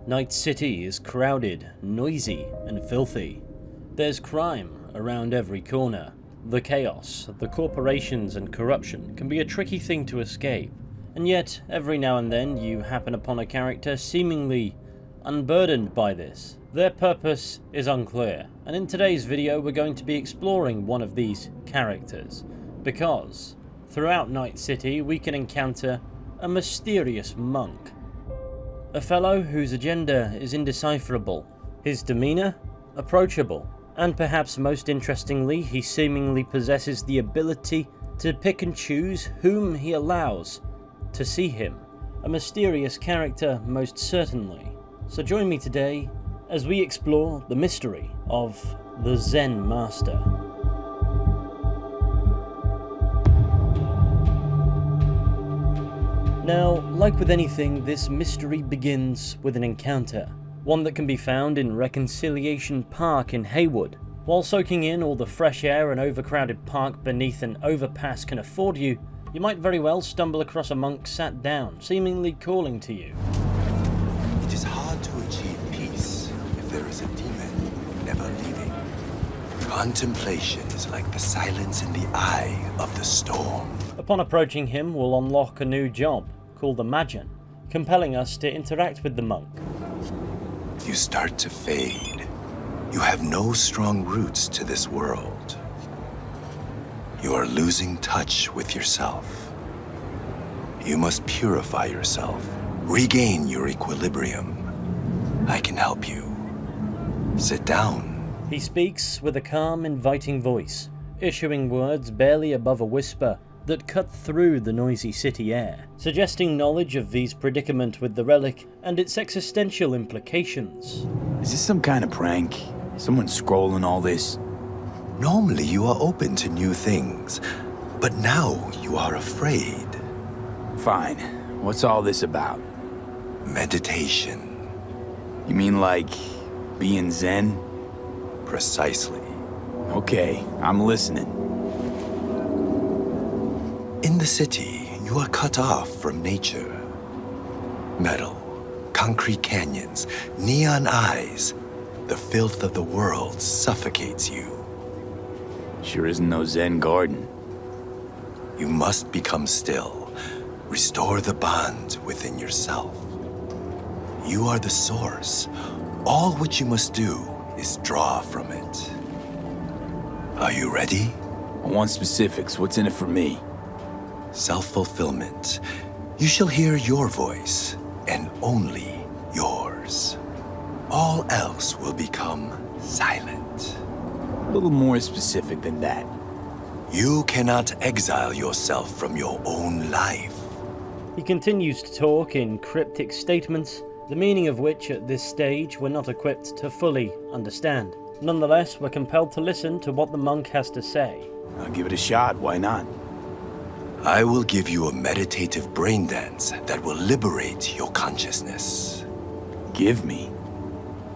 Night City is crowded, noisy, and filthy. There's crime around every corner. The chaos, the corporations and corruption can be a tricky thing to escape. And yet, every now and then you happen upon a character seemingly unburdened by this. Their purpose is unclear, and in today's video we're going to be exploring one of these characters, because throughout Night City we can encounter a mysterious monk. A fellow whose agenda is indecipherable, his demeanour approachable, and perhaps most interestingly, he seemingly possesses the ability to pick and choose whom he allows to see him. A mysterious character, most certainly. So join me today as we explore the mystery of the Zen Master. Now, like with anything, this mystery begins with an encounter. One that can be found in Reconciliation Park in Haywood. While soaking in all the fresh air an overcrowded park beneath an overpass can afford you, you might very well stumble across a monk sat down, seemingly calling to you. It is hard to achieve peace if there is a demon never leaving. Contemplation is like the silence in the eye of the storm. Upon approaching him, we'll unlock a new job, called Imagine, compelling us to interact with the monk. You start to fade. You have no strong roots to this world. You are losing touch with yourself. You must purify yourself, regain your equilibrium. I can help you. Sit down. He speaks with a calm, inviting voice, issuing words barely above a whisper that cut through the noisy city air, suggesting knowledge of V's predicament with the relic and its existential implications. Is this some kind of prank? Someone scrolling all this? Normally you are open to new things, but now you are afraid. Fine. What's all this about? Meditation. You mean like being Zen? Precisely. Okay, I'm listening. In the city, you are cut off from nature. Metal, concrete canyons, neon eyes. The filth of the world suffocates you. Sure isn't no Zen garden. You must become still. Restore the bond within yourself. You are the source. All which you must do is draw from it. Are you ready? I want specifics. What's in it for me? Self-fulfillment. You shall hear your voice, and only yours. All else will become silent. A little more specific than that. You cannot exile yourself from your own life. He continues to talk in cryptic statements, the meaning of which at this stage we're not equipped to fully understand. Nonetheless, we're compelled to listen to what the monk has to say. I'll give it a shot, why not? I will give you a meditative brain dance that will liberate your consciousness. Give me?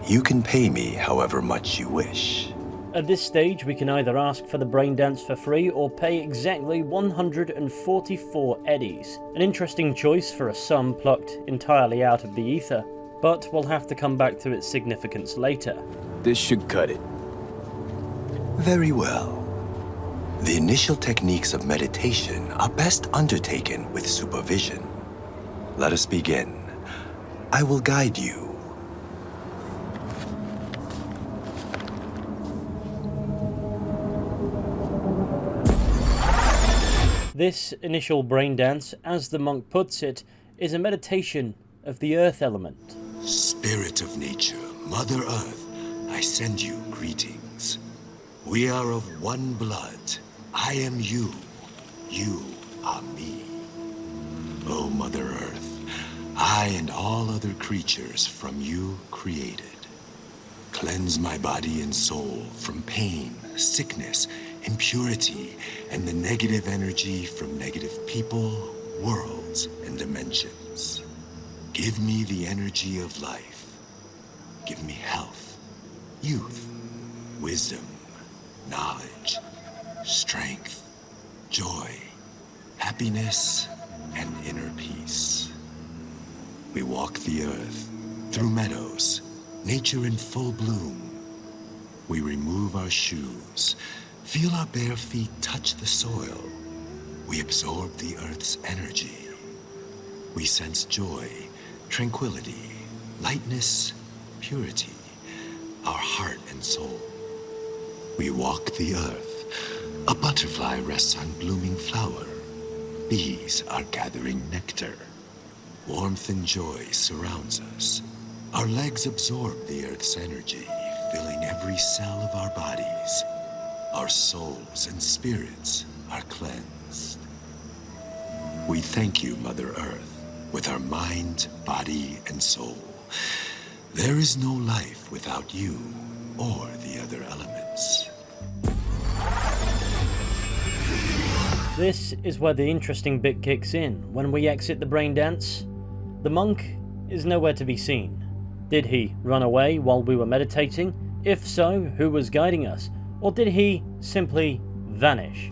You can pay me however much you wish. At this stage, we can either ask for the brain dance for free or pay exactly 144 eddies. An interesting choice for a sum plucked entirely out of the ether, but we'll have to come back to its significance later. This should cut it. Very well. The initial techniques of meditation are best undertaken with supervision. Let us begin. I will guide you. This initial brain dance, as the monk puts it, is a meditation of the earth element. Spirit of nature, Mother Earth, I send you greetings. We are of one blood. I am you. You are me. O Mother Earth, I and all other creatures from you created. Cleanse my body and soul from pain, sickness, impurity, and the negative energy from negative people, worlds, and dimensions. Give me the energy of life. Give me health, youth, wisdom, knowledge, strength, joy, happiness, and inner peace. We walk the earth, through meadows, nature in full bloom. We remove our shoes, feel our bare feet touch the soil. We absorb the earth's energy. We sense joy, tranquility, lightness, purity, our heart and soul. We walk the earth. A butterfly rests on blooming flower. Bees are gathering nectar. Warmth and joy surrounds us. Our legs absorb the earth's energy, filling every cell of our bodies. Our souls and spirits are cleansed. We thank you, Mother Earth, with our mind, body, and soul. There is no life without you or the other elements. This is where the interesting bit kicks in. When we exit the brain dance, the monk is nowhere to be seen. Did he run away while we were meditating? If so, who was guiding us? Or did he simply vanish?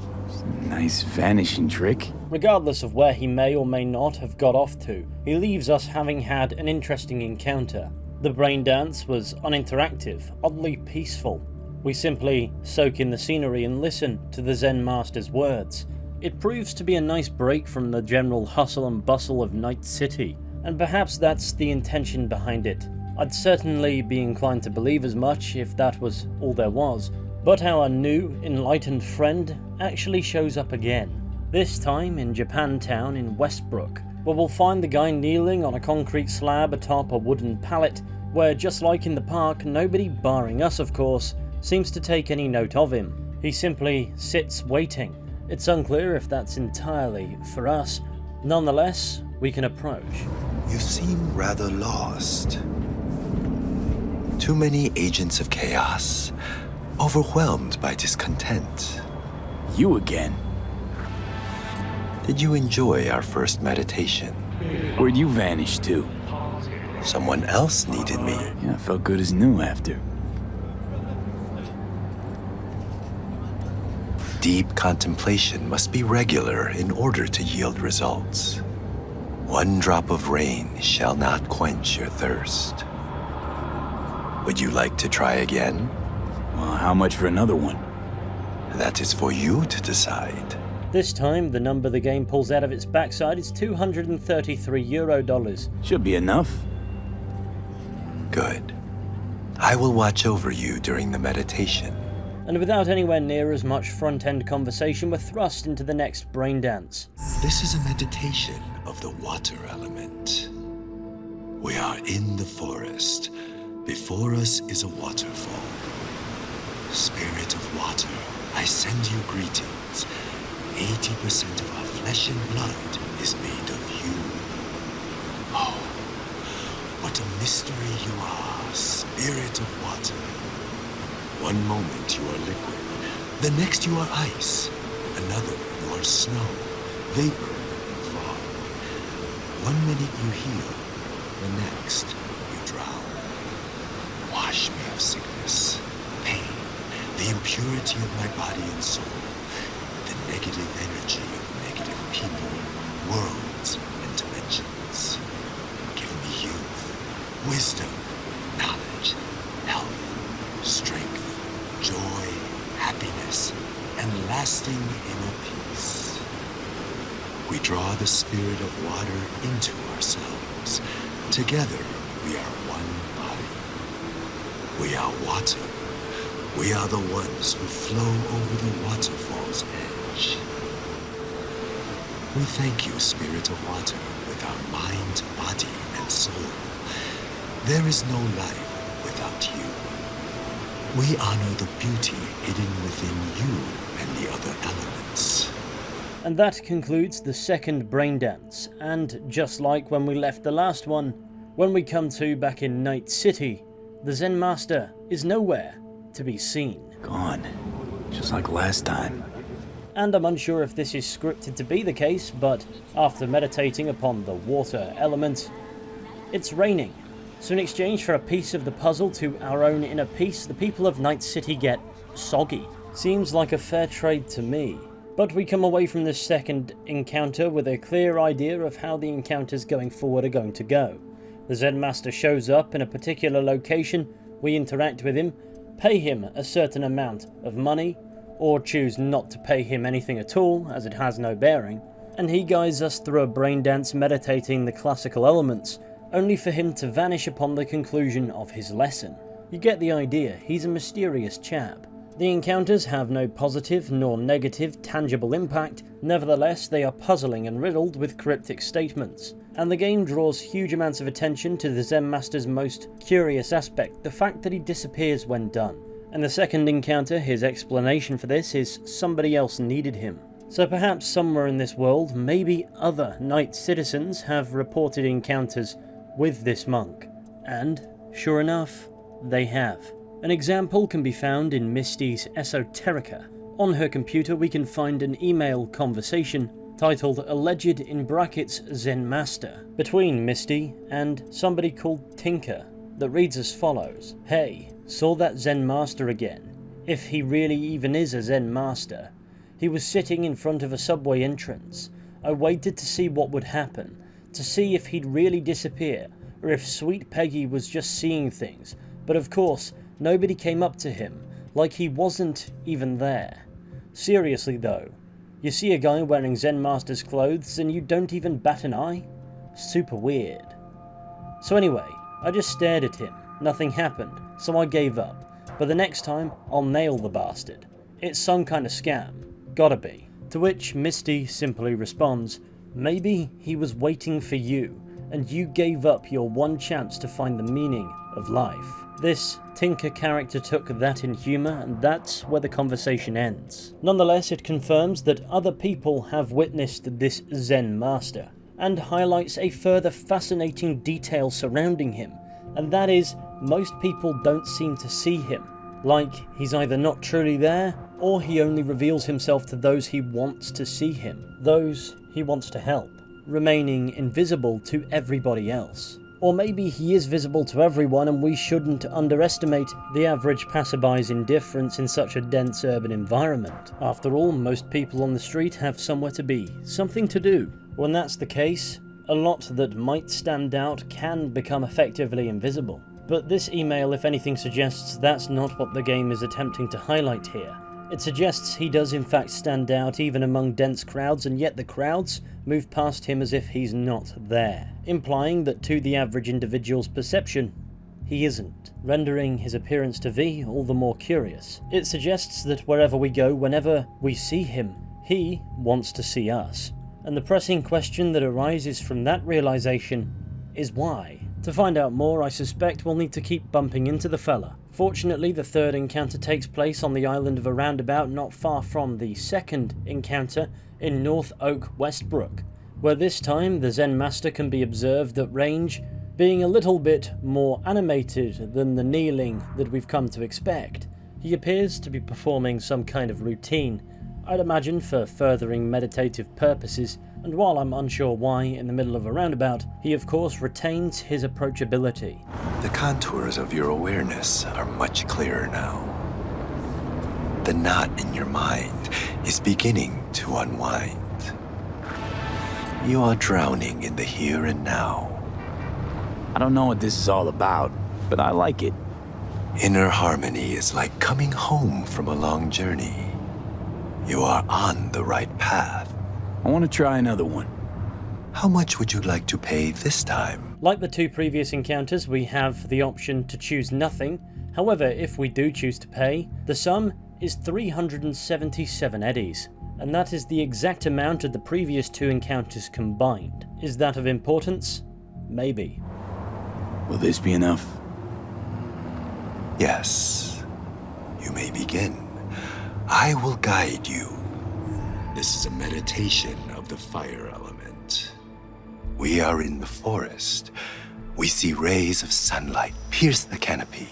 Nice vanishing trick. Regardless of where he may or may not have got off to, he leaves us having had an interesting encounter. The brain dance was uninteractive, oddly peaceful. We simply soak in the scenery and listen to the Zen Master's words. It proves to be a nice break from the general hustle and bustle of Night City, and perhaps that's the intention behind it. I'd certainly be inclined to believe as much if that was all there was, but our new, enlightened friend actually shows up again. This time in Japantown in Westbrook, where we'll find the guy kneeling on a concrete slab atop a wooden pallet, where just like in the park, nobody, barring us of course, seems to take any note of him. He simply sits waiting. It's unclear if that's entirely for us. Nonetheless, we can approach. You seem rather lost. Too many agents of chaos, overwhelmed by discontent. You again? Did you enjoy our first meditation? Where'd you vanish to? Someone else needed me. Yeah, I felt good as new after. Deep contemplation must be regular in order to yield results. One drop of rain shall not quench your thirst. Would you like to try again? Well, how much for another one? That is for you to decide. This time, the number the game pulls out of its backside is €233. Should be enough. Good. I will watch over you during the meditation. And without anywhere near as much front-end conversation, we're thrust into the next brain dance. This is a meditation of the water element. We are in the forest. Before us is a waterfall. Spirit of water, I send you greetings. 80% of our flesh and blood is made of you. Oh, what a mystery you are, Spirit of water. One moment you are liquid, the next you are ice, another you are snow, vapor, and fog. 1 minute you heal, the next you drown. Wash me of sickness, pain, the impurity of my body and soul, the negative energy of negative people, worlds, and dimensions. Give me youth, wisdom, knowledge, health, strength, joy, happiness, and lasting inner peace. We draw the spirit of water into ourselves. Together, we are one body. We are water. We are the ones who flow over the waterfall's edge. We thank you, Spirit of Water, with our mind, body, and soul. There is no life without you. We honor the beauty hidden within you and the other elements. And that concludes the second brain dance, and just like when we left the last one, when we come to back in Night City, the Zen Master is nowhere to be seen. Gone. Just like last time. And I'm unsure if this is scripted to be the case, but after meditating upon the water element, it's raining. So in exchange for a piece of the puzzle to our own inner peace, the people of Night City get soggy. Seems like a fair trade to me. But we come away from this second encounter with a clear idea of how the encounters going forward are going to go. The Zen Master shows up in a particular location, we interact with him, pay him a certain amount of money, or choose not to pay him anything at all, as it has no bearing, and he guides us through a brain dance meditating the classical elements, only for him to vanish upon the conclusion of his lesson. You get the idea, he's a mysterious chap. The encounters have no positive nor negative tangible impact, nevertheless they are puzzling and riddled with cryptic statements. And the game draws huge amounts of attention to the Zen Master's most curious aspect, the fact that he disappears when done. And the second encounter, his explanation for this is somebody else needed him. So perhaps somewhere in this world, maybe other Night citizens have reported encounters with this monk. And, sure enough, they have. An example can be found in Misty's Esoterica. On her computer we can find an email conversation titled Alleged in brackets Zen Master between Misty and somebody called Tinker that reads as follows. Hey, saw that Zen Master again. If he really even is a Zen Master. He was sitting in front of a subway entrance. I waited to see what would happen, to see if he'd really disappear or if Sweet Peggy was just seeing things, but of course nobody came up to him, like he wasn't even there. Seriously though, you see a guy wearing Zen Master's clothes and you don't even bat an eye? Super weird. So anyway, I just stared at him, nothing happened, so I gave up. But the next time, I'll nail the bastard. It's some kind of scam. Gotta be. To which Misty simply responds, maybe he was waiting for you, and you gave up your one chance to find the meaning of life. This Tinker character took that in humour, and that's where the conversation ends. Nonetheless, it confirms that other people have witnessed this Zen Master, and highlights a further fascinating detail surrounding him, and that is, most people don't seem to see him. Like, he's either not truly there, or he only reveals himself to those he wants to see him, those he wants to help, remaining invisible to everybody else. Or maybe he is visible to everyone and we shouldn't underestimate the average passerby's indifference in such a dense urban environment. After all, most people on the street have somewhere to be, something to do. When that's the case, a lot that might stand out can become effectively invisible. But this email, if anything, suggests that's not what the game is attempting to highlight here. It suggests he does in fact stand out even among dense crowds, and yet the crowds move past him as if he's not there, implying that to the average individual's perception, he isn't, rendering his appearance to V all the more curious. It suggests that wherever we go, whenever we see him, he wants to see us. And the pressing question that arises from that realization is why? To find out more, I suspect we'll need to keep bumping into the fella. Fortunately, the third encounter takes place on the island of a roundabout not far from the second encounter in North Oak, Westbrook, where this time the Zen Master can be observed at range, being a little bit more animated than the kneeling that we've come to expect. He appears to be performing some kind of routine, I'd imagine for furthering meditative purposes, and while I'm unsure why in the middle of a roundabout, he of course retains his approachability. The contours of your awareness are much clearer now. The knot in your mind is beginning to unwind. You are drowning in the here and now. I don't know what this is all about, but I like it. Inner harmony is like coming home from a long journey. You are on the right path. I want to try another one. How much would you like to pay this time? Like the two previous encounters, we have the option to choose nothing. However, if we do choose to pay, the sum is 377 eddies, and that is the exact amount of the previous two encounters combined. Is that of importance? Maybe. Will this be enough? Yes. You may begin. I will guide you. This is a meditation of the fire element. We are in the forest. We see rays of sunlight pierce the canopy,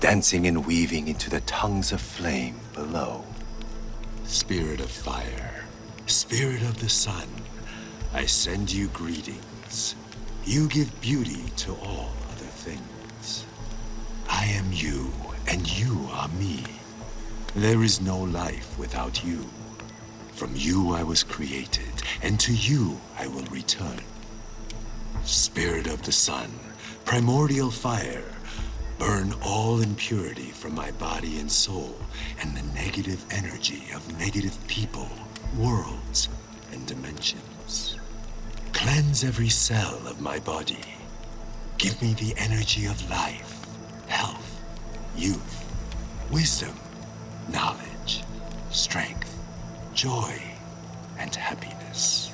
dancing and weaving into the tongues of flame below. Spirit of fire, spirit of the sun, I send you greetings. You give beauty to all other things. I am you, and you are me. There is no life without you. From you I was created, and to you I will return. Spirit of the sun, Primordial fire, burn all impurity from my body and soul and the negative energy of negative people, worlds, and dimensions. Cleanse every cell of my body. Give me the energy of life, health, youth, wisdom, knowledge, strength, joy, and happiness.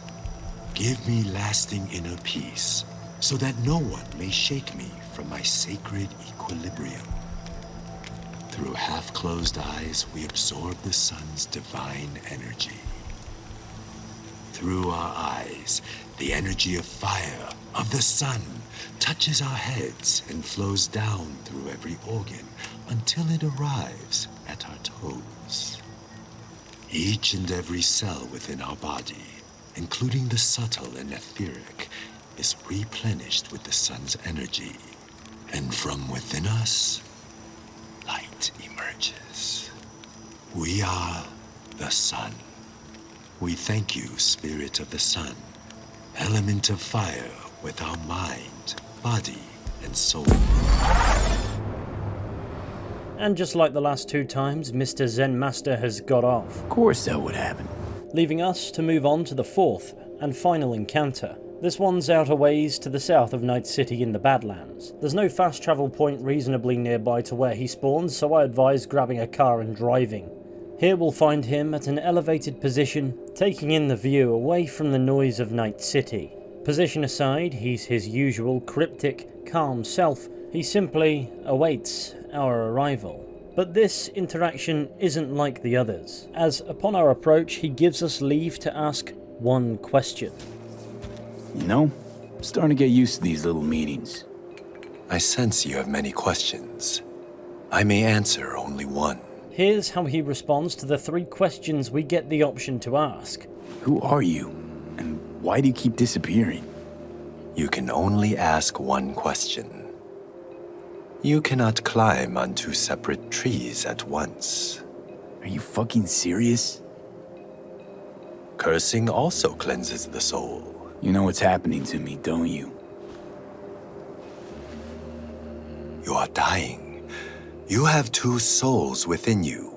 Give me lasting inner peace, so that no one may shake me from my sacred equilibrium. Through half-closed eyes, we absorb the sun's divine energy. Through our eyes, the energy of fire, of the sun, touches our heads and flows down through every organ until it arrives at our toes. Each and every cell within our body, including the subtle and etheric, is replenished with the sun's energy. And from within us, light emerges. We are the sun. We thank you, Spirit of the Sun, element of fire with our mind, body, and soul. And just like the last two times, Mr. Zen Master has got off. Of course that would happen. Leaving us to move on to the fourth and final encounter. This one's out a ways to the south of Night City in the Badlands. There's no fast travel point reasonably nearby to where he spawns, so I advise grabbing a car and driving. Here we'll find him at an elevated position, taking in the view away from the noise of Night City. Position aside, he's his usual cryptic, calm self. He simply awaits our arrival. But this interaction isn't like the others, as upon our approach he gives us leave to ask one question. You know, I'm starting to get used to these little meetings. I sense you have many questions. I may answer only one. Here's how he responds to the three questions we get the option to ask. Who are you? And why do you keep disappearing? You can only ask one question. You cannot climb on two separate trees at once. Are you fucking serious? Cursing also cleanses the soul. You know what's happening to me, don't you? You are dying. You have two souls within you.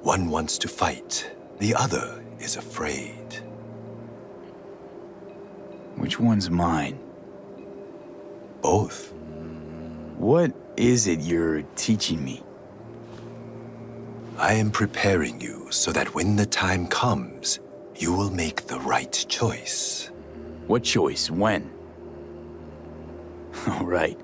One wants to fight. The other is afraid. Which one's mine? Both. What is it you're teaching me? I am preparing you so that when the time comes, you will make the right choice. What choice? When? All right.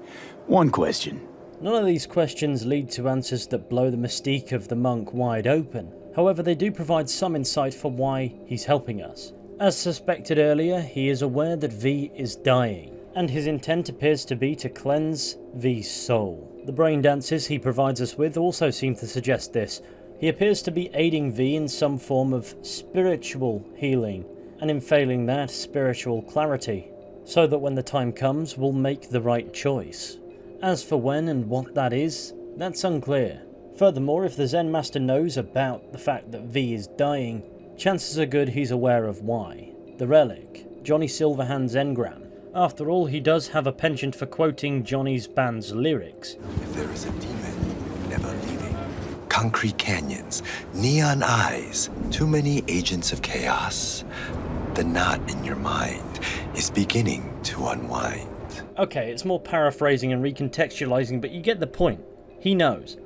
One question. None of these questions lead to answers that blow the mystique of the monk wide open. However, they do provide some insight for why he's helping us. As suspected earlier, he is aware that V is dying, and his intent appears to be to cleanse V's soul. The brain dances he provides us with also seem to suggest this. He appears to be aiding V in some form of spiritual healing, and in failing that, spiritual clarity, so that when the time comes, we'll make the right choice. As for when and what that is, that's unclear. Furthermore, if the Zen Master knows about the fact that V is dying, chances are good he's aware of why. The relic, Johnny Silverhand's engram. After all, he does have a penchant for quoting Johnny's band's lyrics. If there is a demon, never leaving. Concrete canyons, neon eyes, too many agents of chaos. The knot in your mind is beginning to unwind. Okay, it's more paraphrasing and recontextualizing, but you get the point. He knows.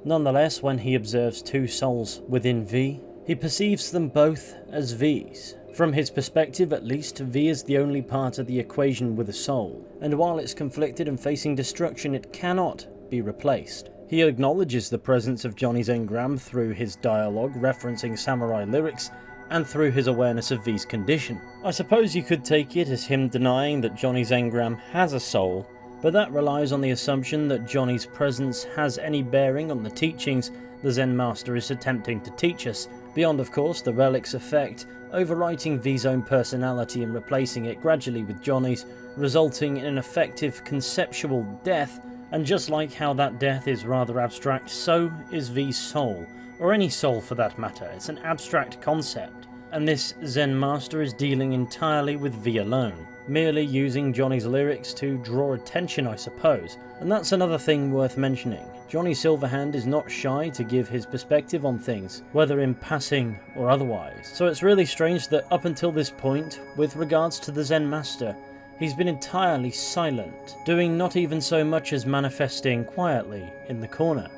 Nonetheless, when he observes two souls within V, he perceives them both as V's. From his perspective, at least, V is the only part of the equation with a soul, and while it's conflicted and facing destruction, it cannot be replaced. He acknowledges the presence of Johnny's engram through his dialogue referencing samurai lyrics, and through his awareness of V's condition. I suppose you could take it as him denying that Johnny's engram has a soul, but that relies on the assumption that Johnny's presence has any bearing on the teachings the Zen Master is attempting to teach us, beyond of course the relic's effect, overwriting V's own personality and replacing it gradually with Johnny's, resulting in an effective conceptual death. And just like how that death is rather abstract, so is V's soul, or any soul for that matter. It's an abstract concept, and this Zen Master is dealing entirely with V alone, merely using Johnny's lyrics to draw attention, I suppose. And that's another thing worth mentioning. Johnny Silverhand is not shy to give his perspective on things, whether in passing or otherwise. So it's really strange that up until this point, with regards to the Zen Master, he's been entirely silent, doing not even so much as manifesting quietly in the corner.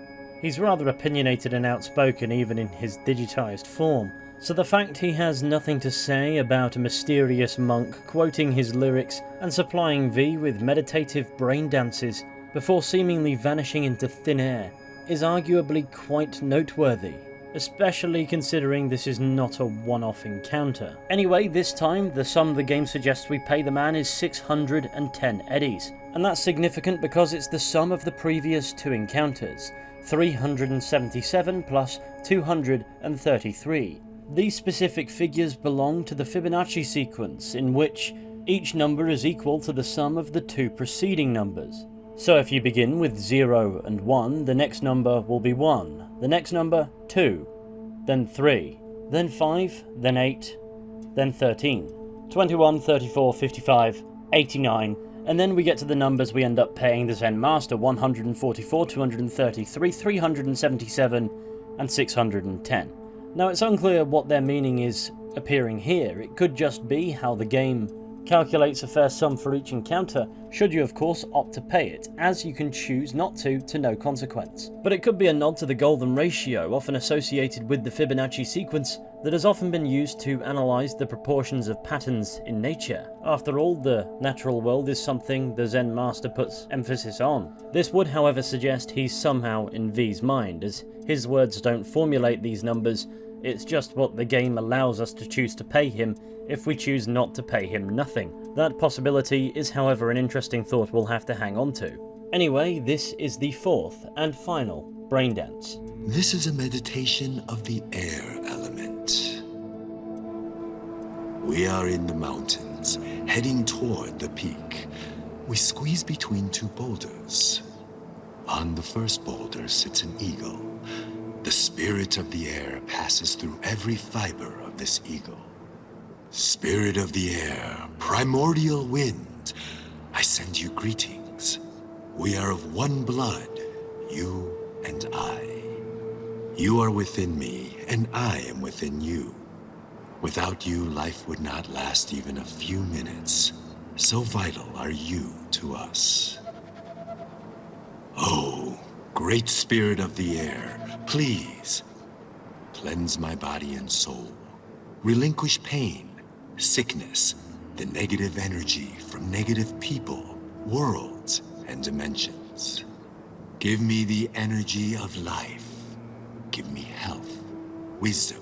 He's rather opinionated and outspoken even in his digitized form, so the fact he has nothing to say about a mysterious monk quoting his lyrics and supplying V with meditative brain dances before seemingly vanishing into thin air is arguably quite noteworthy, especially considering this is not a one-off encounter. Anyway, this time the sum the game suggests we pay the man is 610 eddies, and that's significant because it's the sum of the previous two encounters, 377 plus 233. These specific figures belong to the Fibonacci sequence, in which each number is equal to the sum of the two preceding numbers. So if you begin with 0 and 1, the next number will be 1, the next number 2, then 3, then 5, then 8, then 13, 21, 34, 55, 89, and then we get to the numbers we end up paying the Zen Master: 144, 233, 377, and 610. Now it's unclear what their meaning is appearing here. It could just be how the game calculates a fair sum for each encounter, should you of course opt to pay it, as you can choose not to no consequence. But it could be a nod to the golden ratio, often associated with the Fibonacci sequence, that has often been used to analyse the proportions of patterns in nature. After all, the natural world is something the Zen Master puts emphasis on. This would however suggest he's somehow in V's mind, as his words don't formulate these numbers. It's just what the game allows us to choose to pay him if we choose not to pay him nothing. That possibility is however an interesting thought we'll have to hang on to. Anyway, this is the fourth and final brain dance. This is a meditation of the air element. We are in the mountains, heading toward the peak. We squeeze between two boulders. On the first boulder sits an eagle. The spirit of the air passes through every fiber of this eagle. Spirit of the air, primordial wind, I send you greetings. We are of one blood, you and I. You are within me, and I am within you. Without you, life would not last even a few minutes. So vital are you to us. Oh, great spirit of the air, please, cleanse my body and soul. Relinquish pain, sickness, the negative energy from negative people, worlds, and dimensions. Give me the energy of life. Give me health, wisdom,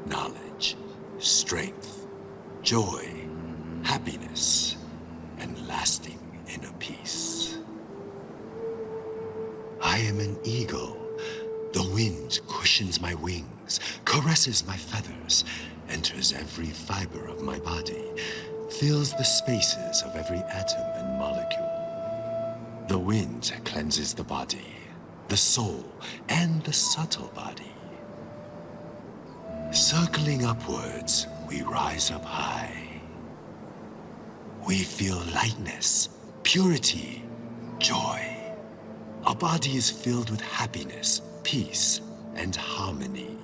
knowledge, strength, joy, happiness, and lasting inner peace. I am an eagle. The wind cushions my wings, caresses my feathers, enters every fiber of my body, fills the spaces of every atom and molecule. The wind cleanses the body, the soul, and the subtle body. Circling upwards, we rise up high. We feel lightness, purity, joy. Our body is filled with happiness, peace, and harmony.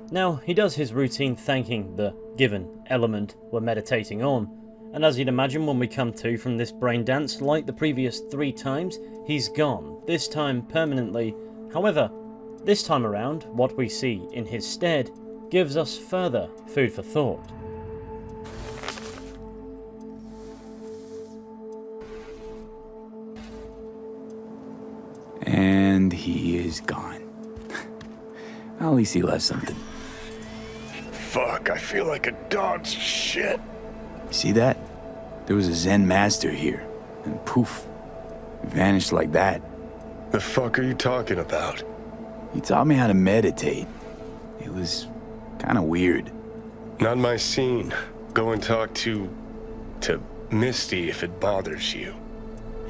Now, he does his routine thanking the given element we're meditating on, and as you'd imagine when we come to from this brain dance, like the previous 3 times, he's gone, this time permanently. However, this time around, what we see in his stead gives us further food for thought. And he is gone. At least he left something. Fuck, I feel like a dog's shit. See that? There was a Zen Master here, and poof, vanished like that. The fuck are you talking about? He taught me how to meditate. It was kind of weird. Not my scene. Go and talk to Misty if it bothers you.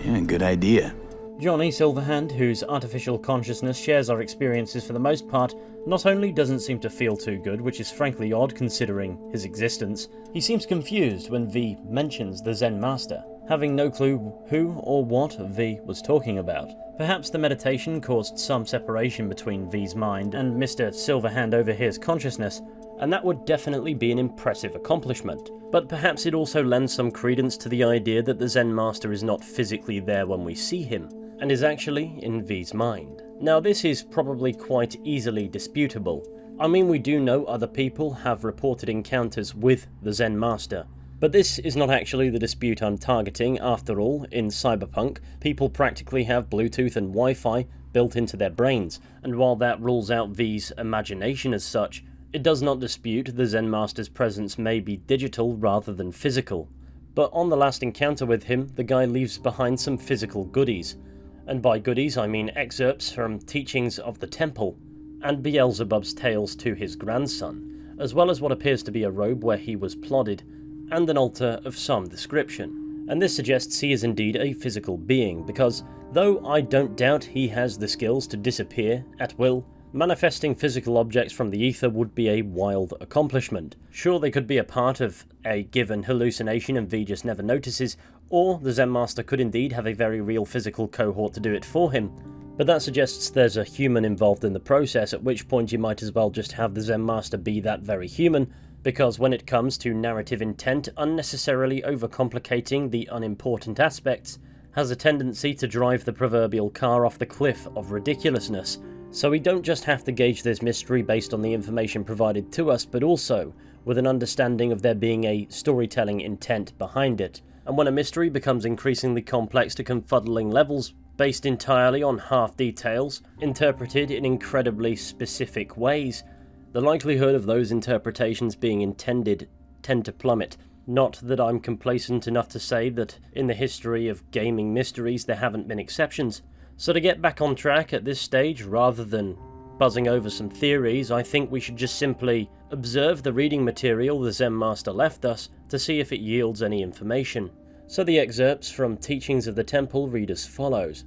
Yeah, good idea. Johnny Silverhand, whose artificial consciousness shares our experiences for the most part, not only doesn't seem to feel too good, which is frankly odd considering his existence, he seems confused when V mentions the Zen Master, having no clue who or what V was talking about. Perhaps the meditation caused some separation between V's mind and Mr. Silverhand over his consciousness, and that would definitely be an impressive accomplishment. But perhaps it also lends some credence to the idea that the Zen Master is not physically there when we see him, and is actually in V's mind. Now this is probably quite easily disputable. I mean, we do know other people have reported encounters with the Zen Master, but this is not actually the dispute I'm targeting. After all, in Cyberpunk, people practically have Bluetooth and Wi-Fi built into their brains, and while that rules out V's imagination as such, it does not dispute the Zen Master's presence may be digital rather than physical. But on the last encounter with him, the guy leaves behind some physical goodies. And by goodies I mean excerpts from teachings of the temple, and Beelzebub's tales to his grandson, as well as what appears to be a robe where he was plodded, and an altar of some description. And this suggests he is indeed a physical being, because though I don't doubt he has the skills to disappear at will, manifesting physical objects from the ether would be a wild accomplishment. Sure, they could be a part of a given hallucination and V just never notices, or the Zen Master could indeed have a very real physical cohort to do it for him. But that suggests there's a human involved in the process, at which point you might as well just have the Zen Master be that very human, because when it comes to narrative intent, unnecessarily overcomplicating the unimportant aspects has a tendency to drive the proverbial car off the cliff of ridiculousness. So we don't just have to gauge this mystery based on the information provided to us, but also with an understanding of there being a storytelling intent behind it. And when a mystery becomes increasingly complex to confuddling levels, based entirely on half details, interpreted in incredibly specific ways, the likelihood of those interpretations being intended tend to plummet. Not that I'm complacent enough to say that in the history of gaming mysteries there haven't been exceptions. So to get back on track at this stage, rather than buzzing over some theories, I think we should just simply observe the reading material the Zen Master left us to see if it yields any information. So the excerpts from Teachings of the Temple read as follows.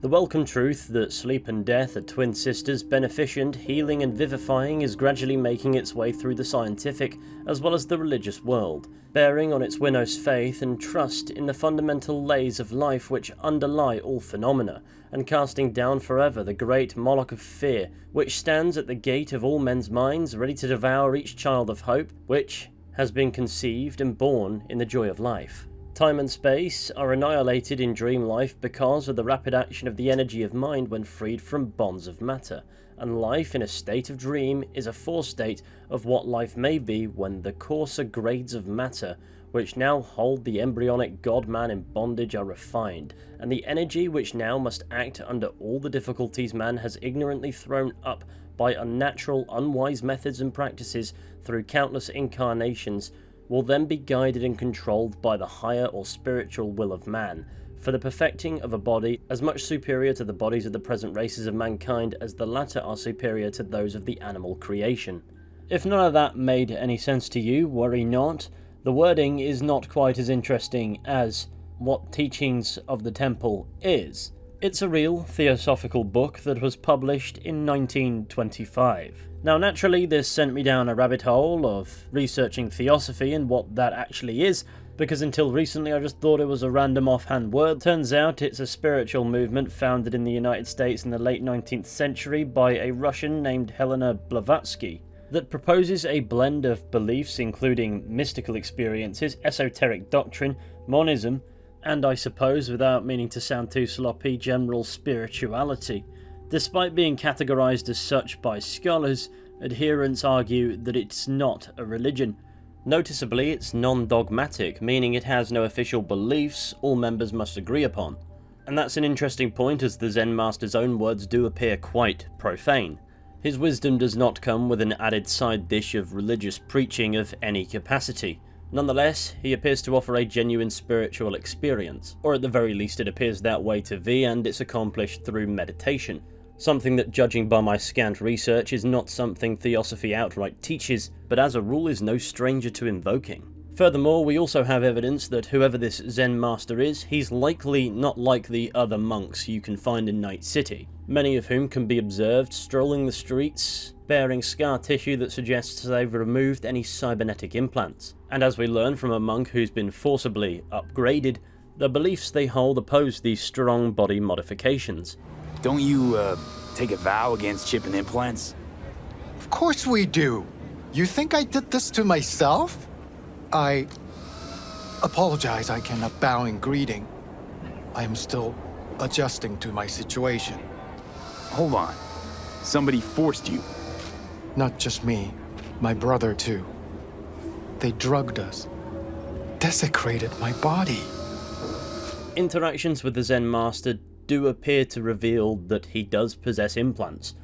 The welcome truth that sleep and death are twin sisters, beneficent, healing and vivifying, is gradually making its way through the scientific as well as the religious world, bearing on its winner's faith and trust in the fundamental lays of life which underlie all phenomena, and casting down forever the great Moloch of fear, which stands at the gate of all men's minds, ready to devour each child of hope, which has been conceived and born in the joy of life. Time and space are annihilated in dream life because of the rapid action of the energy of mind when freed from bonds of matter, and life in a state of dream is a forestate of what life may be when the coarser grades of matter, which now hold the embryonic God-man in bondage, are refined, and the energy which now must act under all the difficulties man has ignorantly thrown up by unnatural, unwise methods and practices through countless incarnations, will then be guided and controlled by the higher or spiritual will of man, for the perfecting of a body as much superior to the bodies of the present races of mankind as the latter are superior to those of the animal creation. If none of that made any sense to you, worry not. The wording is not quite as interesting as what Teachings of the Temple is. It's a real theosophical book that was published in 1925. Now naturally this sent me down a rabbit hole of researching Theosophy and what that actually is, because until recently I just thought it was a random offhand word. Turns out it's a spiritual movement founded in the United States in the late 19th century by a Russian named Helena Blavatsky that proposes a blend of beliefs including mystical experiences, esoteric doctrine, monism, and I suppose, without meaning to sound too sloppy, general spirituality. Despite being categorized as such by scholars, adherents argue that it's not a religion. Noticeably, it's non-dogmatic, meaning it has no official beliefs all members must agree upon. And that's an interesting point, as the Zen Master's own words do appear quite profane. His wisdom does not come with an added side dish of religious preaching of any capacity. Nonetheless, he appears to offer a genuine spiritual experience, or at the very least it appears that way to V, and it's accomplished through meditation. Something that, judging by my scant research, is not something Theosophy outright teaches, but as a rule is no stranger to invoking. Furthermore, we also have evidence that whoever this Zen Master is, he's likely not like the other monks you can find in Night City, many of whom can be observed strolling the streets, bearing scar tissue that suggests they've removed any cybernetic implants. And as we learn from a monk who's been forcibly upgraded, the beliefs they hold oppose these strong body modifications. Don't you, take a vow against chipping implants? Of course we do. You think I did this to myself? I apologize I cannot bow in greeting. I am still adjusting to my situation. Hold on. Somebody forced you. Not just me, my brother too. They drugged us, desecrated my body. Interactions with the Zen Master do appear to reveal that he does possess implants.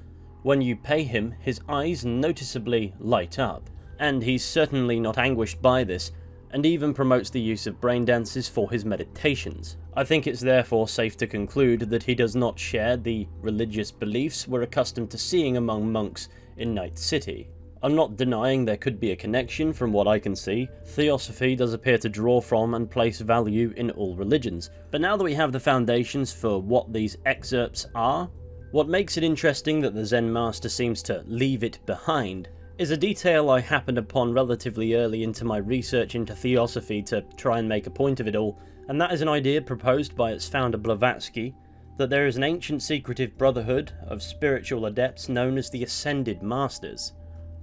When you pay him, his eyes noticeably light up, and he's certainly not anguished by this, and even promotes the use of brain dances for his meditations. I think it's therefore safe to conclude that he does not share the religious beliefs we're accustomed to seeing among monks in Night City. I'm not denying there could be a connection from what I can see. Theosophy does appear to draw from and place value in all religions, but now that we have the foundations for what these excerpts are, what makes it interesting that the Zen Master seems to leave it behind is a detail I happened upon relatively early into my research into Theosophy to try and make a point of it all, and that is an idea proposed by its founder Blavatsky, that there is an ancient secretive brotherhood of spiritual adepts known as the Ascended Masters,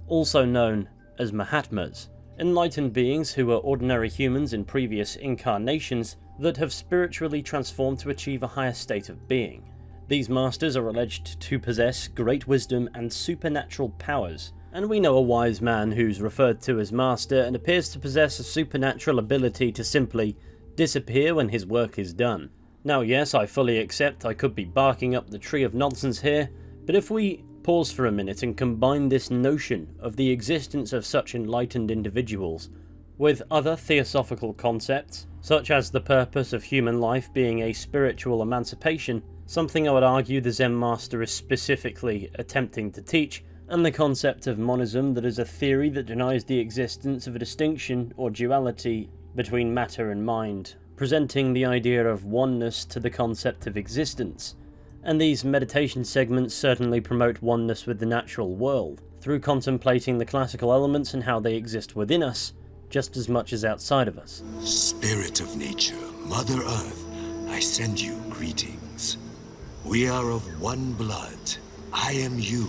also known as Mahatmas, enlightened beings who were ordinary humans in previous incarnations that have spiritually transformed to achieve a higher state of being. These masters are alleged to possess great wisdom and supernatural powers, and we know a wise man who's referred to as Master and appears to possess a supernatural ability to simply disappear when his work is done. Now yes, I fully accept I could be barking up the tree of nonsense here, but if we pause for a minute and combine this notion of the existence of such enlightened individuals with other theosophical concepts, such as the purpose of human life being a spiritual emancipation, something I would argue the Zen Master is specifically attempting to teach, and the concept of monism, that is a theory that denies the existence of a distinction or duality between matter and mind, presenting the idea of oneness to the concept of existence. And these meditation segments certainly promote oneness with the natural world, through contemplating the classical elements and how they exist within us, just as much as outside of us. Spirit of nature, Mother Earth, I send you greetings. We are of one blood. I am you.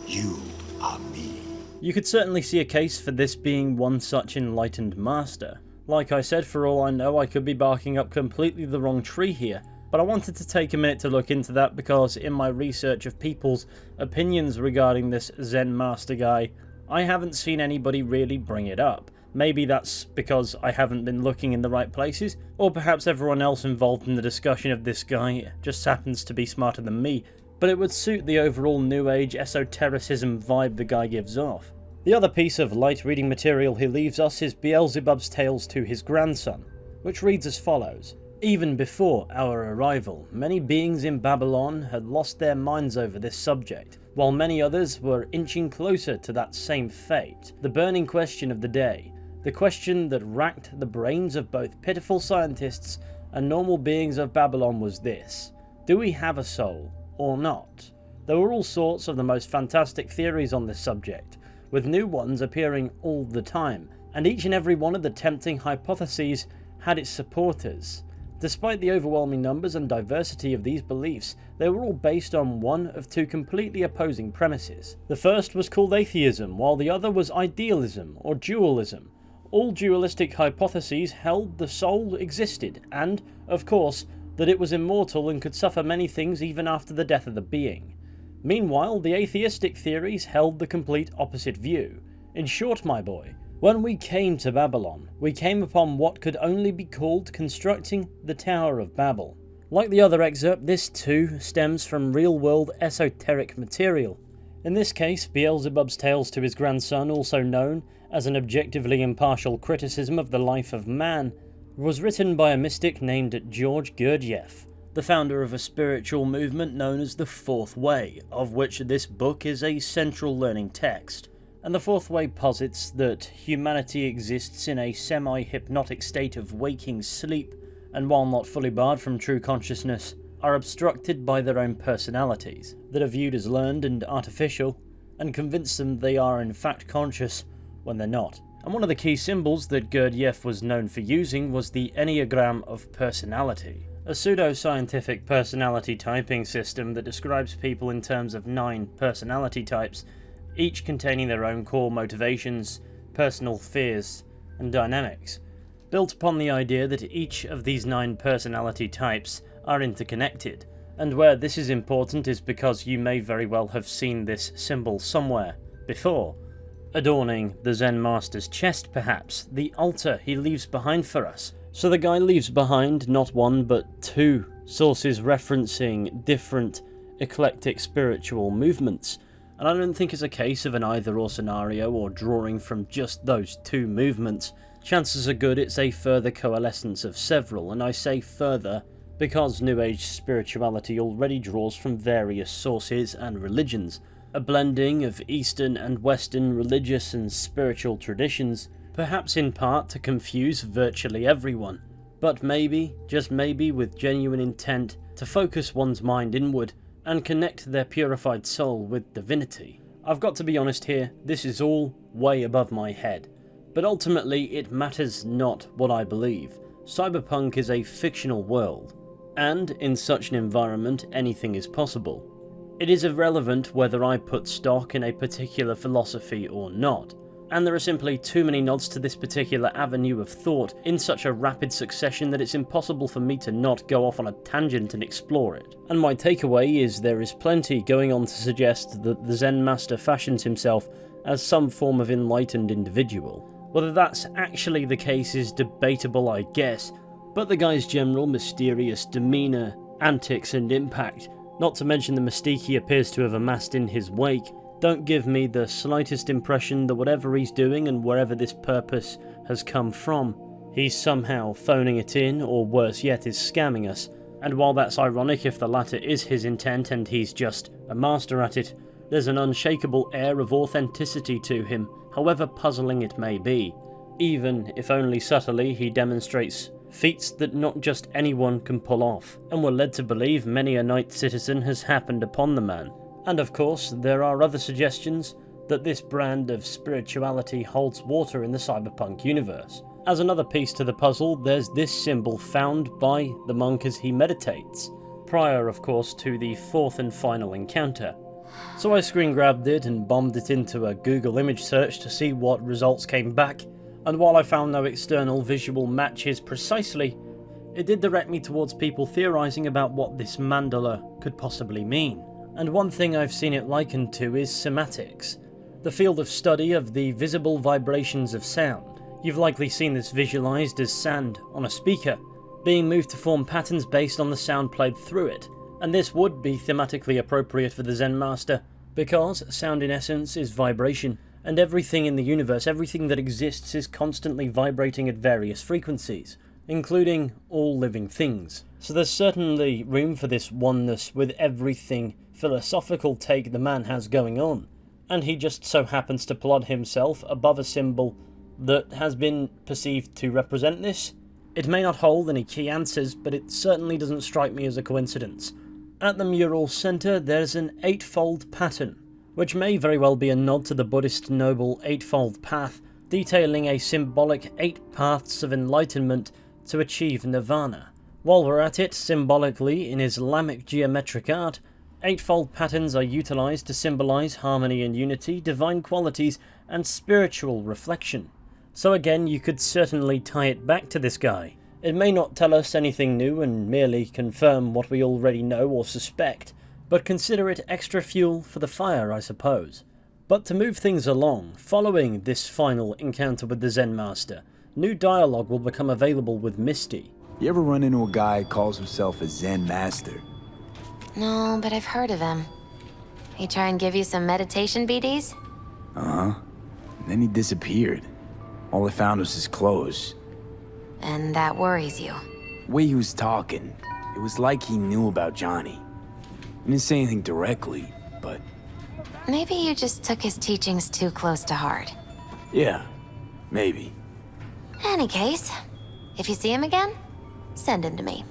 You are me. You could certainly see a case for this being one such enlightened master. Like I said, for all I know, I could be barking up completely the wrong tree here, but I wanted to take a minute to look into that because in my research of people's opinions regarding this Zen Master guy, I haven't seen anybody really bring it up. Maybe that's because I haven't been looking in the right places, or perhaps everyone else involved in the discussion of this guy just happens to be smarter than me, but it would suit the overall New Age esotericism vibe the guy gives off. The other piece of light reading material he leaves us is Beelzebub's tales to his grandson, which reads as follows. Even before our arrival, many beings in Babylon had lost their minds over this subject, while many others were inching closer to that same fate. The burning question of the day, the question that racked the brains of both pitiful scientists and normal beings of Babylon was this: do we have a soul or not? There were all sorts of the most fantastic theories on this subject, with new ones appearing all the time, and each and every one of the tempting hypotheses had its supporters. Despite the overwhelming numbers and diversity of these beliefs, they were all based on one of two completely opposing premises. The first was called atheism, while the other was idealism or dualism. All dualistic hypotheses held the soul existed, and, of course, that it was immortal and could suffer many things even after the death of the being. Meanwhile, the atheistic theories held the complete opposite view. In short, my boy, when we came to Babylon, we came upon what could only be called constructing the Tower of Babel. Like the other excerpt, this too stems from real-world esoteric material. In this case, Beelzebub's tales to his grandson, also known as an objectively impartial criticism of the life of man, was written by a mystic named George Gurdjieff, the founder of a spiritual movement known as the Fourth Way, of which this book is a central learning text. And the fourth way posits that humanity exists in a semi-hypnotic state of waking sleep, and while not fully barred from true consciousness, are obstructed by their own personalities, that are viewed as learned and artificial, and convince them they are in fact conscious when they're not. And one of the key symbols that Gurdjieff was known for using was the Enneagram of Personality, a pseudo-scientific personality typing system that describes people in terms of 9 personality types, each containing their own core motivations, personal fears, and dynamics, built upon the idea that each of these 9 personality types are interconnected. And where this is important is because you may very well have seen this symbol somewhere before, adorning the Zen Master's chest perhaps, the altar he leaves behind for us. So the guy leaves behind not 1 but 2 sources referencing different eclectic spiritual movements, and I don't think it's a case of an either-or scenario or drawing from just those 2 movements. Chances are good it's a further coalescence of several, and I say further because New Age spirituality already draws from various sources and religions, a blending of Eastern and Western religious and spiritual traditions, perhaps in part to confuse virtually everyone, but maybe, just maybe with genuine intent to focus one's mind inward and connect their purified soul with divinity. I've got to be honest here, this is all way above my head, but ultimately it matters not what I believe. Cyberpunk is a fictional world, and in such an environment anything is possible. It is irrelevant whether I put stock in a particular philosophy or not, and there are simply too many nods to this particular avenue of thought in such a rapid succession that it's impossible for me to not go off on a tangent and explore it. And my takeaway is there is plenty going on to suggest that the Zen Master fashions himself as some form of enlightened individual. Whether that's actually the case is debatable, I guess, but the guy's general mysterious demeanour, antics and impact, not to mention the mystique he appears to have amassed in his wake, don't give me the slightest impression that whatever he's doing and wherever this purpose has come from, he's somehow phoning it in, or worse yet is scamming us. And while that's ironic if the latter is his intent and he's just a master at it, there's an unshakable air of authenticity to him, however puzzling it may be. Even if only subtly, he demonstrates feats that not just anyone can pull off, and we're led to believe many a night citizen has happened upon the man. And of course, there are other suggestions that this brand of spirituality holds water in the cyberpunk universe. As another piece to the puzzle, there's this symbol found by the monk as he meditates, prior of course to the 4th and final encounter. So I screen grabbed it and bombed it into a Google image search to see what results came back, and while I found no external visual matches precisely, it did direct me towards people theorising about what this mandala could possibly mean. And one thing I've seen it likened to is Cymatics, the field of study of the visible vibrations of sound. You've likely seen this visualised as sand on a speaker, being moved to form patterns based on the sound played through it, and this would be thematically appropriate for the Zen Master, because sound in essence is vibration, and everything in the universe, everything that exists is constantly vibrating at various frequencies, including all living things. So there's certainly room for this oneness with everything philosophical take the man has going on, and he just so happens to plod himself above a symbol that has been perceived to represent this. It may not hold any key answers, but it certainly doesn't strike me as a coincidence. At the mural centre there's an 8-fold pattern, which may very well be a nod to the Buddhist Noble Eightfold Path, detailing a symbolic 8 paths of enlightenment to achieve nirvana. While we're at it, symbolically, in Islamic geometric art, 8-fold patterns are utilised to symbolise harmony and unity, divine qualities, and spiritual reflection. So again, you could certainly tie it back to this guy. It may not tell us anything new and merely confirm what we already know or suspect, but consider it extra fuel for the fire, I suppose. But to move things along, following this final encounter with the Zen Master, new dialogue will become available with Misty. You ever run into a guy who calls himself a Zen Master? No, but I've heard of him. He try and give you some meditation BDs? Uh-huh. And then he disappeared. All I found was his clothes. And that worries you. The way he was talking, it was like he knew about Johnny. He didn't say anything directly, but Maybe you just took his teachings too close to heart. Yeah, maybe. Any case, if you see him again, send him to me.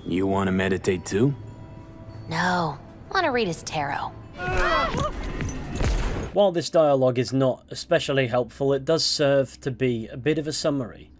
You want to meditate too? No, want to read his tarot. While this dialogue is not especially helpful, it does serve to be a bit of a summary.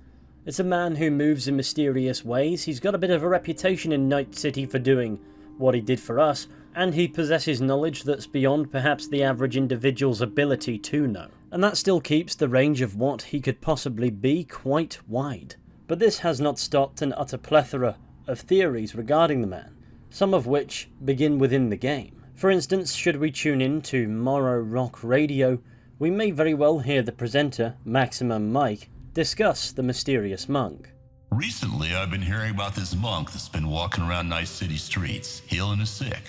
It's a man who moves in mysterious ways, he's got a bit of a reputation in Night City for doing what he did for us, and he possesses knowledge that's beyond perhaps the average individual's ability to know. And that still keeps the range of what he could possibly be quite wide. But this has not stopped an utter plethora of theories regarding the man, some of which begin within the game. For instance, should we tune in to Morrow Rock Radio, we may very well hear the presenter, Maximum Mike, discuss the mysterious monk. Recently, I've been hearing about this monk that's been walking around Night City streets, healing the sick,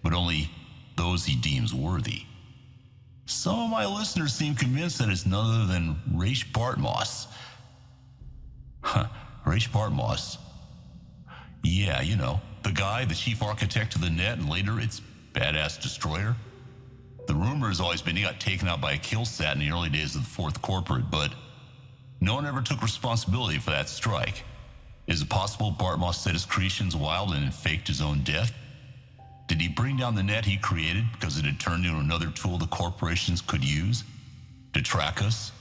but only those he deems worthy. Some of my listeners seem convinced that it's none other than Raish Bartmoss. Raish Bartmoss. Yeah, you know, the guy, the chief architect of the net, and later its badass destroyer. The rumor has always been he got taken out by a killsat in the early days of the Fourth Corporate, but no one ever took responsibility for that strike. Is it possible Bartmoss set his creations wild and faked his own death? Did he bring down the net he created because it had turned into another tool the corporations could use to track us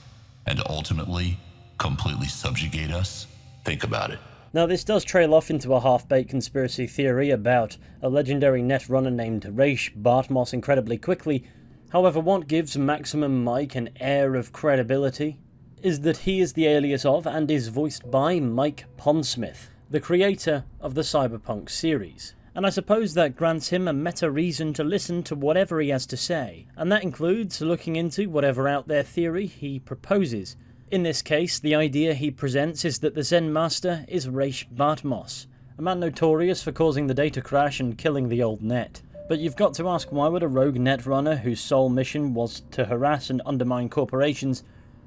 and to ultimately completely subjugate us? Think about it. Now this does trail off into a half-baked conspiracy theory about a legendary netrunner named Raish Bartmoss incredibly quickly. However, what gives Maximum Mike an air of credibility is that he is the alias of and is voiced by Mike Pondsmith, the creator of the Cyberpunk series. And I suppose that grants him a meta reason to listen to whatever he has to say, and that includes looking into whatever out there theory he proposes. In this case, the idea he presents is that the Zen Master is Raish Bartmoss, a man notorious for causing the data crash and killing the old net. But you've got to ask, why would a rogue netrunner whose sole mission was to harass and undermine corporations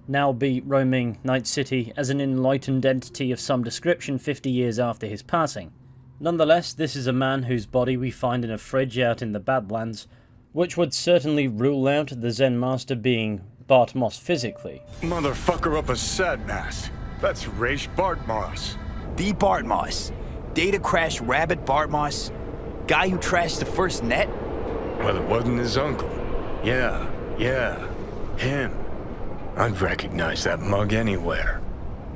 now be roaming Night City as an enlightened entity of some description 50 years after his passing? Nonetheless, this is a man whose body we find in a fridge out in the Badlands, which would certainly rule out the Zen Master being Bartmoss physically. Motherfucker up a sad mask. That's Raish Bartmoss. The Bartmoss. Data crash rabbit Bartmoss. Guy who trashed the first net? Well, it wasn't his uncle. Yeah, him. I'd recognize that mug anywhere.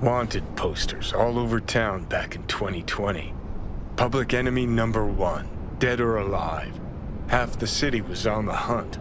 Wanted posters all over town back in 2020. Public enemy #1, dead or alive. Half the city was on the hunt.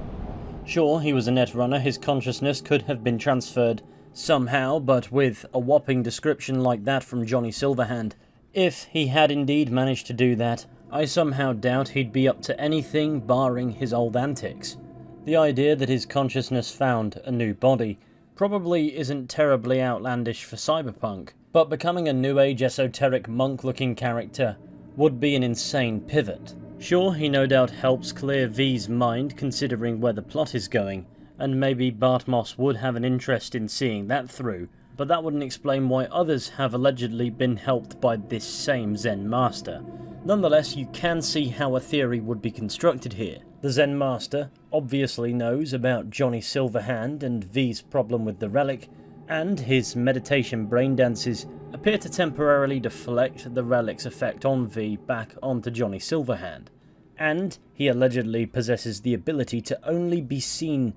Sure, he was a netrunner, his consciousness could have been transferred somehow, but with a whopping description like that from Johnny Silverhand, if he had indeed managed to do that, I somehow doubt he'd be up to anything barring his old antics. The idea that his consciousness found a new body probably isn't terribly outlandish for Cyberpunk, but becoming a New Age esoteric monk-looking character would be an insane pivot. Sure, he no doubt helps clear V's mind considering where the plot is going, and maybe Bartmoss would have an interest in seeing that through, but that wouldn't explain why others have allegedly been helped by this same Zen Master. Nonetheless, you can see how a theory would be constructed here. The Zen Master obviously knows about Johnny Silverhand and V's problem with the relic, and his meditation brain dances appear to temporarily deflect the relic's effect on V back onto Johnny Silverhand. And he allegedly possesses the ability to only be seen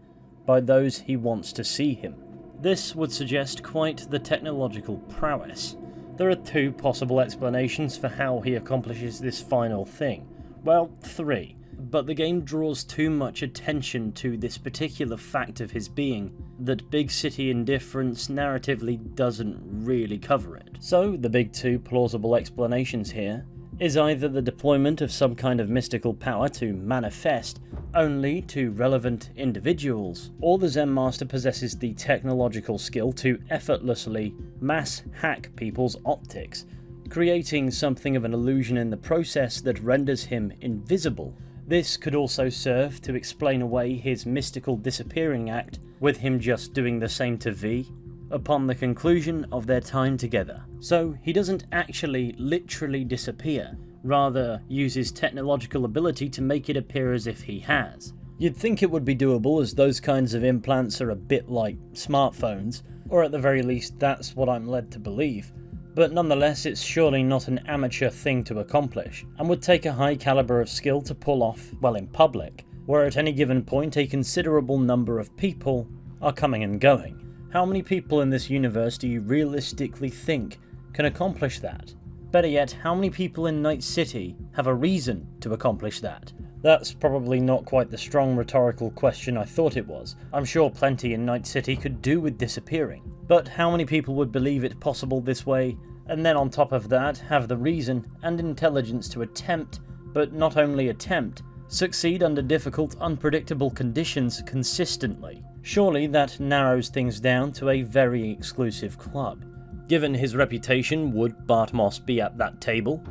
by those he wants to see him. This would suggest quite the technological prowess. There are two possible explanations for how he accomplishes this final thing. Well, three. But the game draws too much attention to this particular fact of his being that big city indifference narratively doesn't really cover it. So the big two plausible explanations here is either the deployment of some kind of mystical power to manifest only to relevant individuals, or the Zen Master possesses the technological skill to effortlessly mass hack people's optics, creating something of an illusion in the process that renders him invisible. This could also serve to explain away his mystical disappearing act, with him just doing the same to V upon the conclusion of their time together. So he doesn't actually literally disappear, rather uses technological ability to make it appear as if he has. You'd think it would be doable, as those kinds of implants are a bit like smartphones, or at the very least that's what I'm led to believe. But nonetheless, it's surely not an amateur thing to accomplish, and would take a high caliber of skill to pull off, well, in public, where at any given point a considerable number of people are coming and going. How many people in this universe do you realistically think can accomplish that? Better yet, how many people in Night City have a reason to accomplish that? That's probably not quite the strong rhetorical question I thought it was. I'm sure plenty in Night City could do with disappearing. But how many people would believe it possible this way, and then on top of that, have the reason and intelligence to attempt, but not only attempt, succeed under difficult, unpredictable conditions consistently? Surely that narrows things down to a very exclusive club. Given his reputation, would Bartmoss be at that table?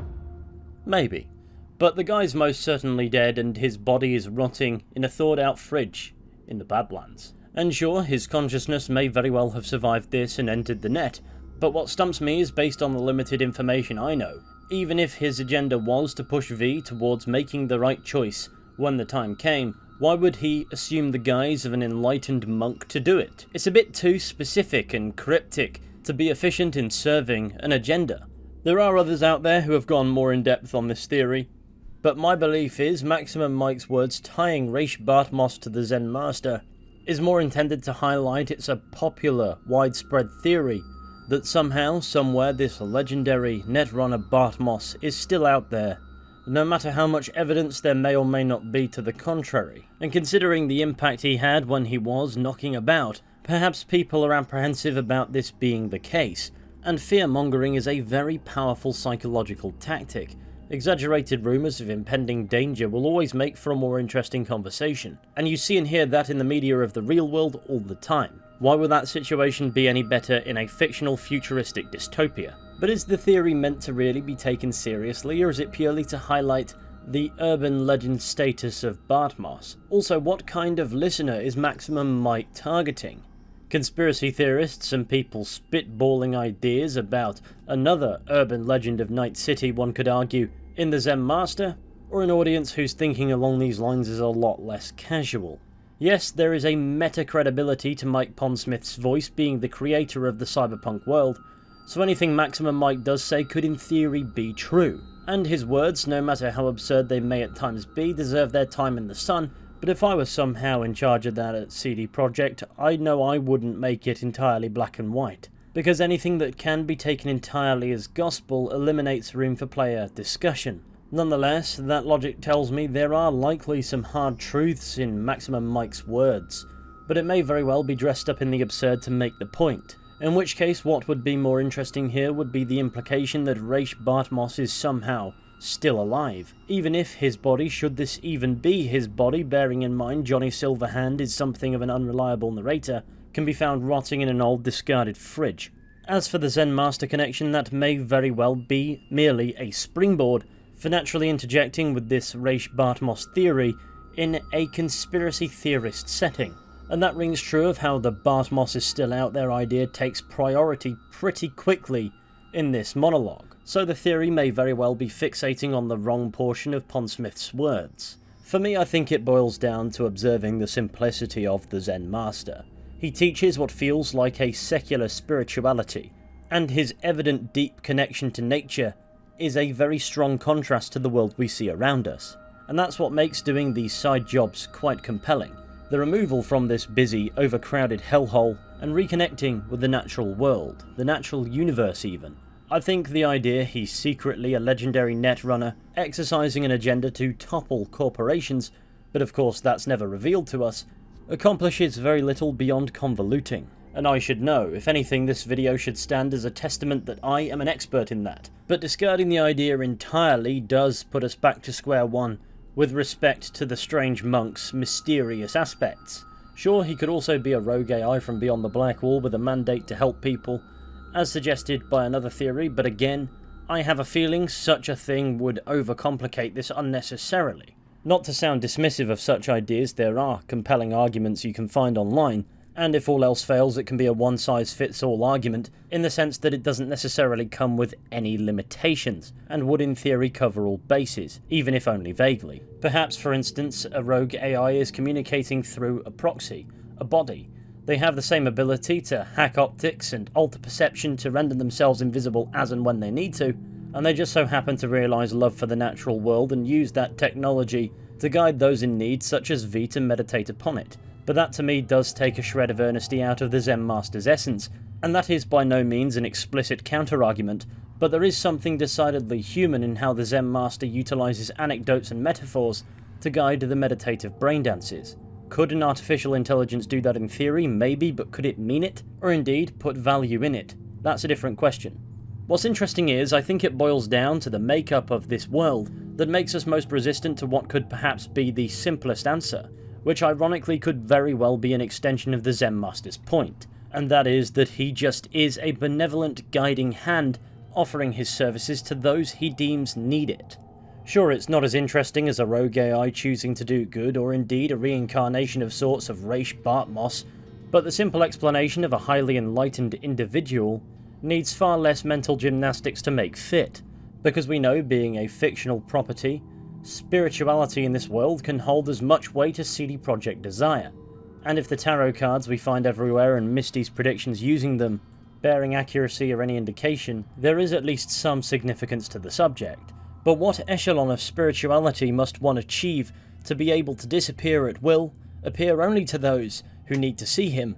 Maybe. But the guy's most certainly dead, and his body is rotting in a thawed-out fridge in the Badlands. And sure, his consciousness may very well have survived this and entered the net, but what stumps me is based on the limited information I know. Even if his agenda was to push V towards making the right choice when the time came, why would he assume the guise of an enlightened monk to do it? It's a bit too specific and cryptic to be efficient in serving an agenda. There are others out there who have gone more in depth on this theory, but my belief is Maximum Mike's words tying Raish Bartmoss to the Zen Master is more intended to highlight it's a popular, widespread theory that somehow, somewhere, this legendary netrunner Bartmoss is still out there, no matter how much evidence there may or may not be to the contrary. And considering the impact he had when he was knocking about, perhaps people are apprehensive about this being the case, and fear-mongering is a very powerful psychological tactic. Exaggerated rumours of impending danger will always make for a more interesting conversation, and you see and hear that in the media of the real world all the time. Why would that situation be any better in a fictional futuristic dystopia? But is the theory meant to really be taken seriously, or is it purely to highlight the urban legend status of Bartmoss? Also, what kind of listener is Maximum Mike targeting? Conspiracy theorists and people spitballing ideas about another urban legend of Night City, one could argue, in the Zen Master? Or an audience whose thinking along these lines is a lot less casual? Yes, there is a meta-credibility to Mike Pondsmith's voice being the creator of the cyberpunk world, so anything Maximum Mike does say could in theory be true. And his words, no matter how absurd they may at times be, deserve their time in the sun. But if I was somehow in charge of that at CD Projekt, I know I wouldn't make it entirely black and white, because anything that can be taken entirely as gospel eliminates room for player discussion. Nonetheless, that logic tells me there are likely some hard truths in Maximum Mike's words, but it may very well be dressed up in the absurd to make the point. In which case, what would be more interesting here would be the implication that Raish Bartmoss is somehow still alive, even if his body, should this even be his body, bearing in mind Johnny Silverhand is something of an unreliable narrator, can be found rotting in an old discarded fridge. As for the Zen Master connection, that may very well be merely a springboard for naturally interjecting with this Raish Bartmoss theory in a conspiracy theorist setting. And that rings true of how the Bartmoss is still out there idea takes priority pretty quickly in this monologue, so the theory may very well be fixating on the wrong portion of Pondsmith's words. For me, I think it boils down to observing the simplicity of the Zen Master. He teaches what feels like a secular spirituality, and his evident deep connection to nature is a very strong contrast to the world we see around us, and that's what makes doing these side jobs quite compelling. The removal from this busy, overcrowded hellhole and reconnecting with the natural world, the natural universe even. I think the idea he's secretly a legendary netrunner exercising an agenda to topple corporations, but of course that's never revealed to us, accomplishes very little beyond convoluting. And I should know, if anything, this video should stand as a testament that I am an expert in that. But discarding the idea entirely does put us back to square one with respect to the strange monk's mysterious aspects. Sure, he could also be a rogue AI from beyond the Black Wall with a mandate to help people, as suggested by another theory, but again, I have a feeling such a thing would overcomplicate this unnecessarily. Not to sound dismissive of such ideas, there are compelling arguments you can find online, And if all else fails, it can be a one-size-fits-all argument, in the sense that it doesn't necessarily come with any limitations, and would in theory cover all bases, even if only vaguely. Perhaps, for instance, a rogue AI is communicating through a proxy, a body. They have the same ability to hack optics and alter perception to render themselves invisible as and when they need to, and they just so happen to realise love for the natural world and use that technology to guide those in need, such as V, to meditate upon it. But that to me does take a shred of earnesty out of the Zen Master's essence, and that is by no means an explicit counter-argument, but there is something decidedly human in how the Zen Master utilises anecdotes and metaphors to guide the meditative brain dances. Could an artificial intelligence do that in theory? Maybe, but could it mean it? Or indeed, put value in it? That's a different question. What's interesting is, I think it boils down to the makeup of this world that makes us most resistant to what could perhaps be the simplest answer, which ironically could very well be an extension of the Zen Master's point, and that is that he just is a benevolent guiding hand offering his services to those he deems need it. Sure, it's not as interesting as a rogue AI choosing to do good, or indeed a reincarnation of sorts of Raish Bartmoss, but the simple explanation of a highly enlightened individual needs far less mental gymnastics to make fit, because we know, being a fictional property, spirituality in this world can hold as much weight as CD Projekt desire, and if the tarot cards we find everywhere and Misty's predictions using them bearing accuracy or any indication, there is at least some significance to the subject. But what echelon of spirituality must one achieve to be able to disappear at will, appear only to those who need to see him,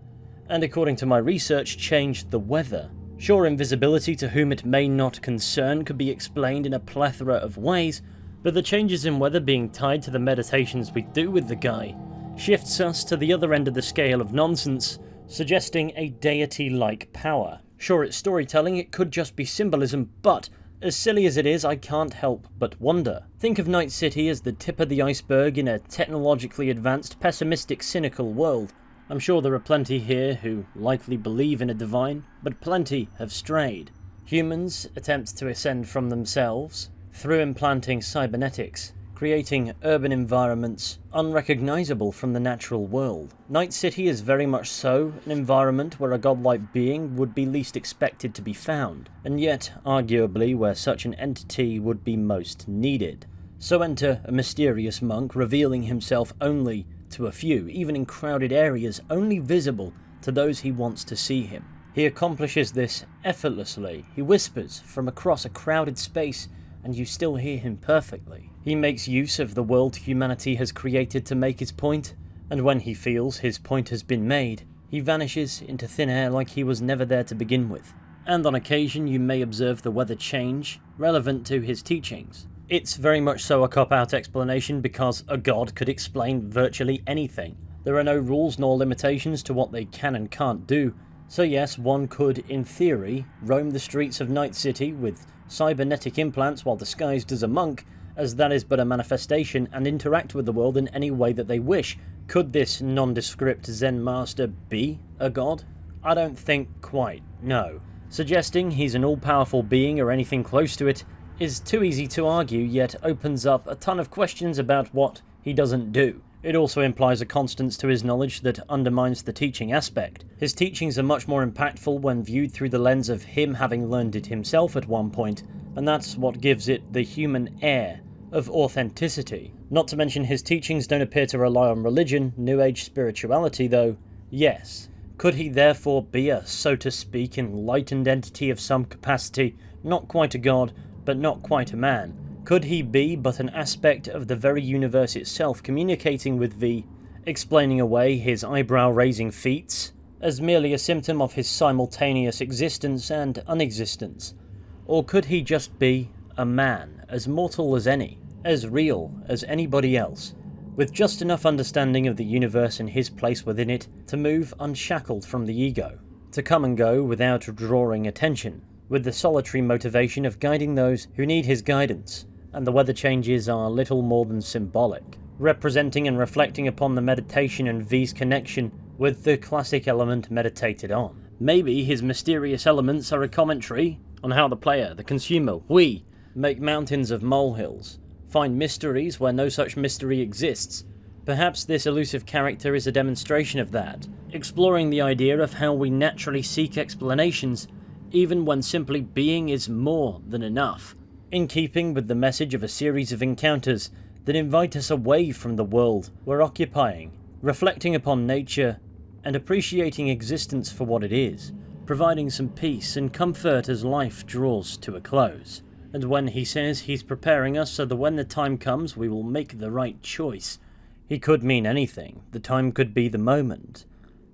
and according to my research, change the weather? Sure, invisibility to whom it may not concern could be explained in a plethora of ways, but the changes in weather being tied to the meditations we do with the guy shifts us to the other end of the scale of nonsense, suggesting a deity-like power. Sure, it's storytelling, it could just be symbolism, but as silly as it is, I can't help but wonder. Think of Night City as the tip of the iceberg in a technologically advanced, pessimistic, cynical world. I'm sure there are plenty here who likely believe in a divine, but plenty have strayed. Humans attempt to ascend from themselves through implanting cybernetics, creating urban environments unrecognizable from the natural world. Night City is very much so an environment where a godlike being would be least expected to be found, and yet arguably where such an entity would be most needed. So enter a mysterious monk revealing himself only to a few, even in crowded areas, only visible to those he wants to see him. He accomplishes this effortlessly. He whispers from across a crowded space, and you still hear him perfectly. He makes use of the world humanity has created to make his point, and when he feels his point has been made, he vanishes into thin air like he was never there to begin with. And on occasion you may observe the weather change, relevant to his teachings. It's very much so a cop-out explanation because a god could explain virtually anything. There are no rules nor limitations to what they can and can't do, so yes, one could, in theory, roam the streets of Night City with cybernetic implants while disguised as a monk, as that is but a manifestation, and interact with the world in any way that they wish. Could this nondescript Zen Master be a god? I don't think quite, no. Suggesting he's an all-powerful being or anything close to it is too easy to argue, yet opens up a ton of questions about what he doesn't do. It also implies a constance to his knowledge that undermines the teaching aspect. His teachings are much more impactful when viewed through the lens of him having learned it himself at one point, and that's what gives it the human air of authenticity. Not to mention his teachings don't appear to rely on religion, New Age spirituality though. Yes. Could he therefore be a, so to speak, enlightened entity of some capacity, not quite a god, but not quite a man? Could he be but an aspect of the very universe itself communicating with V, explaining away his eyebrow-raising feats as merely a symptom of his simultaneous existence and unexistence? Or could he just be a man, as mortal as any, as real as anybody else, with just enough understanding of the universe and his place within it to move unshackled from the ego, to come and go without drawing attention, with the solitary motivation of guiding those who need his guidance, and the weather changes are little more than symbolic, representing and reflecting upon the meditation and V's connection with the classic element meditated on. Maybe his mysterious elements are a commentary on how the player, the consumer, we, make mountains of molehills, find mysteries where no such mystery exists, Perhaps this elusive character is a demonstration of that, exploring the idea of how we naturally seek explanations, even when simply being is more than enough, in keeping with the message of a series of encounters that invite us away from the world we're occupying, reflecting upon nature, and appreciating existence for what it is, providing some peace and comfort as life draws to a close. And when he says he's preparing us so that when the time comes we will make the right choice, he could mean anything. The time could be the moment,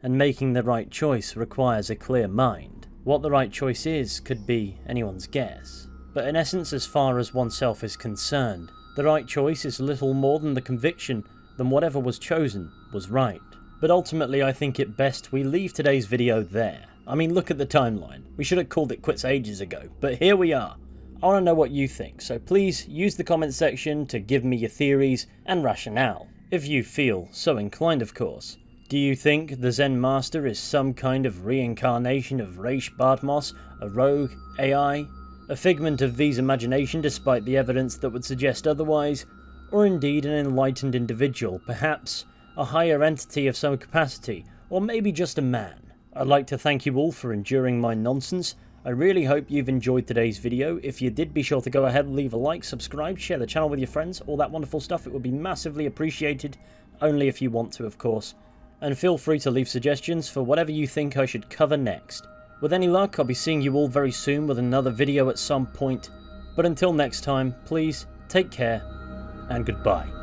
and making the right choice requires a clear mind. What the right choice is could be anyone's guess, but in essence, as far as oneself is concerned, the right choice is little more than the conviction that whatever was chosen was right. But ultimately I think it best we leave today's video there. I mean, look at the timeline. We should have called it quits ages ago, but here we are. I want to know what you think, so please use the comment section to give me your theories and rationale, if you feel so inclined of course. Do you think the Zen Master is some kind of reincarnation of Raish Bartmoss, a rogue AI, a figment of V's imagination despite the evidence that would suggest otherwise, or indeed an enlightened individual, perhaps a higher entity of some capacity, or maybe just a man? I'd like to thank you all for enduring my nonsense. I really hope you've enjoyed today's video. If you did, be sure to go ahead and leave a like, subscribe, share the channel with your friends, all that wonderful stuff. It would be massively appreciated, only if you want to of course. And feel free to leave suggestions for whatever you think I should cover next. With any luck, I'll be seeing you all very soon with another video at some point. But until next time, please take care and goodbye.